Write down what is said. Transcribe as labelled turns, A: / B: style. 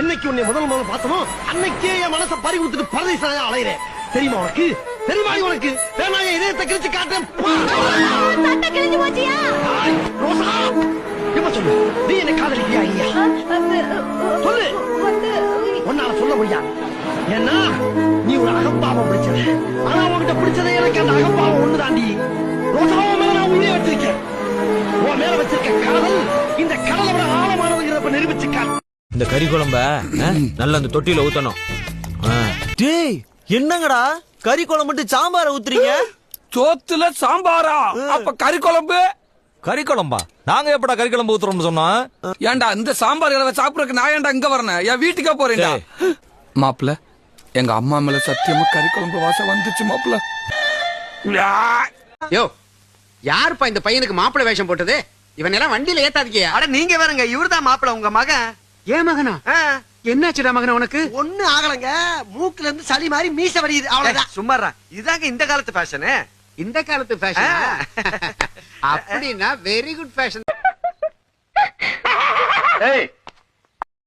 A: என்னைக்கு உன்னை முதல் பார்த்தனோ அன்னைக்கே என் மனசை பறி கொடுத்துட்டு பரதேசனாயா அலையிறேன். தெரியுமா உனக்கு? தெரியுமா உனக்கு? வேணா என் இதயத்தை கிழிச்சு காட்டுறேன்.
B: சட்டை கிழிஞ்சு போச்சியா?
A: ரோசா, இப்ப சொல்லு, நீ என்ன காதலிக்கியா இல்லையா? சொல்லு. உன்னால சொல்ல முடியாது. ஏன்னா நீ ஒரு அகம்பாவம் பிடிச்சது. ஆனா உன்கிட்ட பிடிச்சது எனக்கு அந்த அகம்பாவம் ஒண்ணுதாண்டி. ரோசாவை மேல நான் உயிரை வச்சிருக்கேன். உன் மேல வச்சிருக்க காதல் இந்த கடலை விட ஆழமானதுங்கிறப்ப நிரூபிச்சுக்கான்.
C: இந்த கறி குழம்ப நல்ல அந்த தொட்டியில ஊத்தணும். டேய் என்னங்கடா கறி குழம்பு மட்டும் சாம்பார ஊத்துறீங்க?
D: சோத்துல சாம்பாரா? அப்ப கறி குழம்பு?
C: கறி குழம்பா? நாங்க எப்படா கறி குழம்பு ஊத்துறோம்னு சொன்னோம்?
D: ஏன்டா இந்த சாம்பார் இளவ சாப்பிடறதுக்கு நான் ஏன்டா இங்க வரணும்? என் வீட்டுக்கே போறேன்டா. மாப்பிள்ள, எங்க அம்மா மேல சத்தியமா கறி குழம்பு வாசம் வந்துச்சு மாப்பிள்ள.
E: யோ, யாருப்பா இந்த பையனுக்கு மாப்பிள்ளை வேஷம் போட்டது? இவன் எல்லாம் வண்டியில ஏத்தாதீங்க.
F: அட நீங்க வேறங்க, இவர்தான் மாப்பிள்ள உங்க மகன்.
E: ஏன் மகனா? என்னாச்சுடா மகனா உனக்கு?
F: ஒண்ணு ஆகலங்க, மூக்குல இருந்து சளி மாதிரி மீச வடியுது, அவ்வளவுதான். சும்மாறா, இதாங்க இந்த காலத்து ஃபேஷன்.
E: இந்த காலத்து ஃபேஷன் அப்படின்னா வெரி குட் ஃபேஷன்.